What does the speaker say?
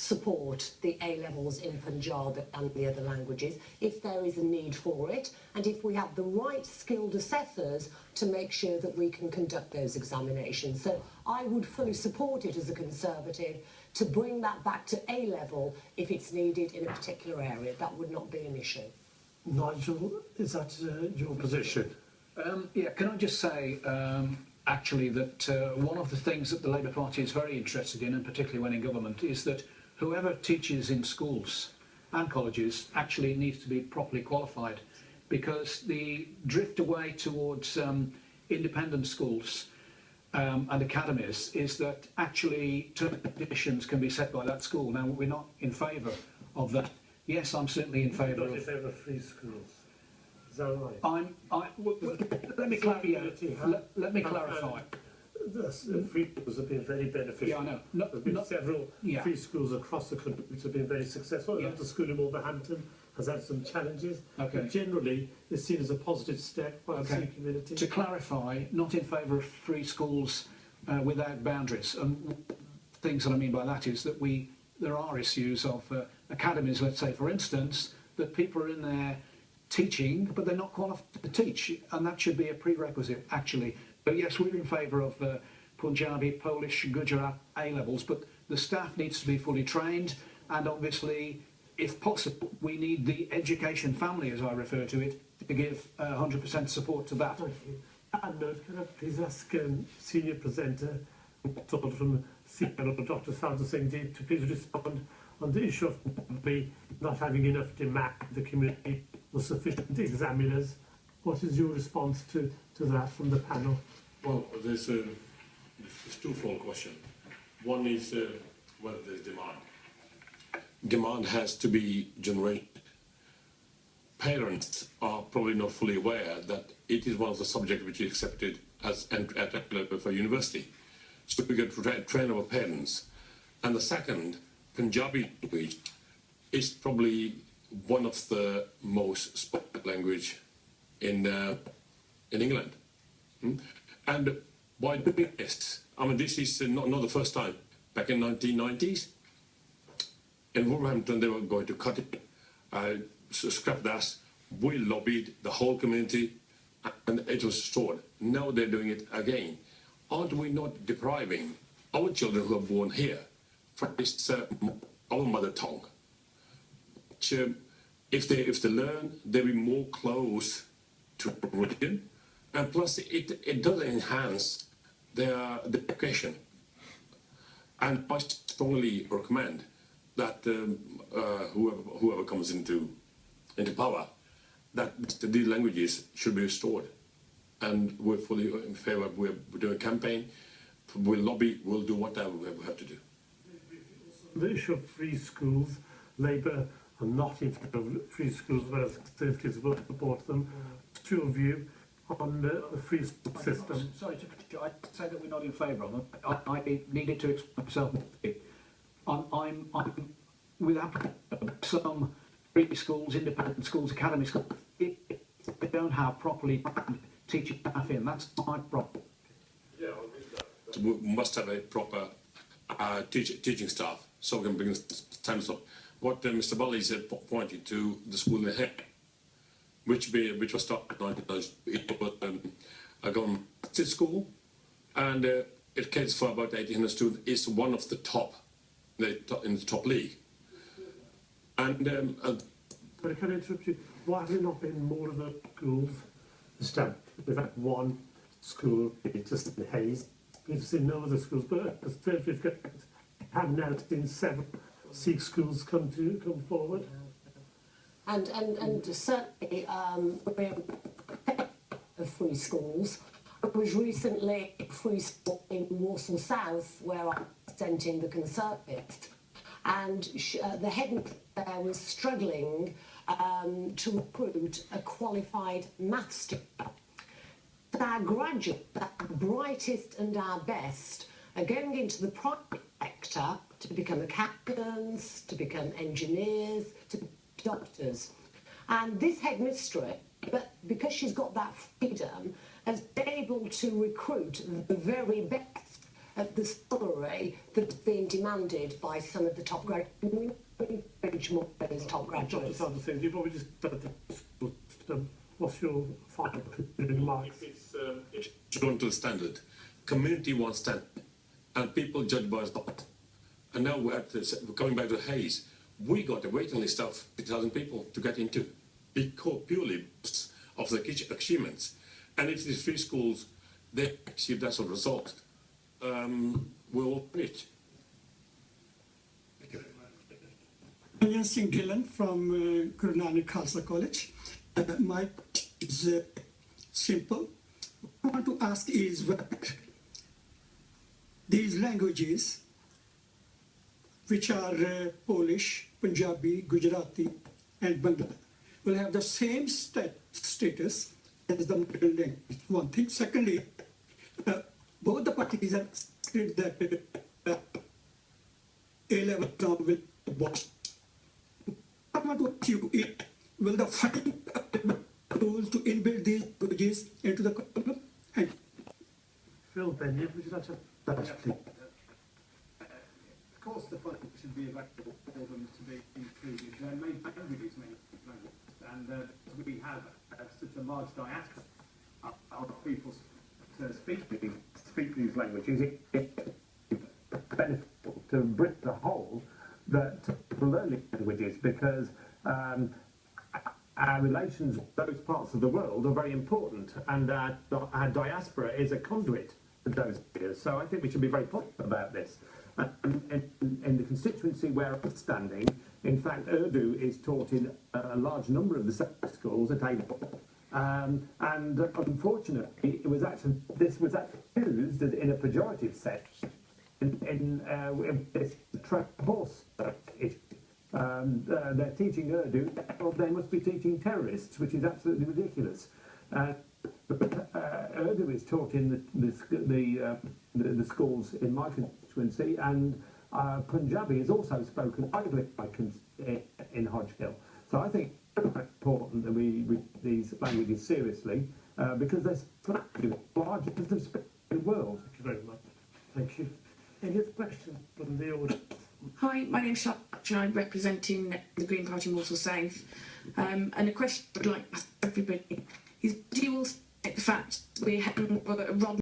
support the A-levels in Punjabi and the other languages if there is a need for it, and if we have the right skilled assessors to make sure that we can conduct those examinations. So I would fully support it as a Conservative to bring that back to A-level if it's needed in a particular area. That would not be an issue. Nigel, is that your position? Yeah, can I just say, actually, that one of the things that the Labour Party is very interested in, and particularly when in government, is that whoever teaches in schools and colleges actually needs to be properly qualified, because the drift away towards independent schools and academies is that actually terms and conditions can be set by that school. Now, we're not in favour of that. Yes, I'm certainly in favour of... Not in favour of free schools. Is that right? Let me clarify. Free schools have been very beneficial. Yeah, I know. There have been several free schools across the country which have been very successful. Yeah. The school in Wolverhampton has had some challenges. Okay. But generally, it's seen as a positive step by the Sikh community. To clarify, not in favour of free schools without boundaries. And things that I mean by that is that there are issues of academies, let's say, for instance, that people are in there teaching, but they're not qualified to teach, and that should be a prerequisite, actually. But yes, we're in favour of Punjabi, Polish, Gujarat A-levels, but the staff needs to be fully trained, and obviously, if possible, we need the education family, as I refer to it, to give 100% support to that. Thank you. And can I please ask senior presenter from Sikh Channel, Dr. Sadhu Singh, to please respond on the issue of not having enough demand in the community or sufficient examiners. What is your response to that from the panel? Well, there's a twofold question. One is whether there's demand. Demand has to be generated. Parents are probably not fully aware that it is one of the subjects which is accepted as at level for university. So we get to train our parents. And the second, Panjabi language is probably one of the most spoken language in England. And by doing this, I mean, this is not the first time. Back in 1990s, in Wolverhampton, they were going to cut it, scrap that. We lobbied the whole community, and it was restored. Now they're doing it again. Aren't we not depriving our children who are born here from this, our mother tongue? Which, if they learn, they'll be more close to religion, and plus it does enhance their education. And I strongly recommend that whoever comes into power, that these languages should be restored. And we're fully in favour. We're doing a campaign. We'll lobby. We'll do whatever we have to do. The issue of free schools, Labour are not in favour of free schools, whereas Conservatives will support them. What's your view on the free school system? Sorry to I say that we're not in favour of them. I needed to explain myself. I'm without some free schools, independent schools, academy schools. They don't have properly teaching staff in. That's my problem. Yeah, we must have a proper teaching staff, so we can bring standards up. What Mr. Bully said pointed to the school in the head, which was started in 1990s. It was a government school, and it caters for about 1,800 students. It's one of the top, in the top league. And but can I interrupt you? Why have there not been more of the schools established? We've had one school, just in Hayes. We've seen no other schools, but we've have now seen several Sikh schools come forward. And certainly of free schools. I was recently at a free school in Warsaw South, where I'm representing the Conservatives, and the headmaster there was struggling to recruit a qualified maths teacher. Our graduates, our brightest and our best, are going into the private sector to become accountants, to become engineers, to be doctors. And this headmistress, but because she's got that freedom, has been able to recruit the very best at the salary that's being demanded by some of the top graduates. We encourage more of those top Dr. graduates. Sanderson, you've already just said that. What's your final remarks? It's drawn to the standard. Community wants standard, and people judge by that. And now we're coming back to Hayes. We got a waiting list of 3,000 people to get into, because purely of the achievements. And if these free schools, they achieve that sort of result, we'll reach. Anjan Singh Dhillon from Guru Nanak Khalsa College. My question is simple. What I want to ask is whether these languages, which are Polish, Punjabi, Gujarati, and Bangla, will have the same status as the modern language. One thing. Secondly, both the parties have said that A-level exam will be abolished. I want to ask you, will the funding tools to inbuild these languages into the curriculum? And Phil Benyon, would you like to? Of course, the funding should be available for them to be included. Their main languages, and we have such a large diaspora of people to speak these languages. It benefits to Britain as a whole that to learn these languages, because our relations with those parts of the world are very important, and our diaspora is a conduit to those areas. So I think we should be very positive about this. In the constituency where I'm standing, in fact, Urdu is taught in a large number of the secondary schools at A-level. And unfortunately, this was actually used in a pejorative sense in this horse issue. They're teaching Urdu, or they must be teaching terrorists, which is absolutely ridiculous. Urdu is taught in the schools in my constituency, and Punjabi is also spoken widely in Hodge Hill. So I think it's important that we read these languages seriously, because they're the largest of speakers in the world. Thank you very much. Thank you. Any other questions from the audience? Hi, my name's Charlotte and I'm representing the Green Party Walsall South. And a question I'd like to ask everybody is, do you all take the fact we're having Rob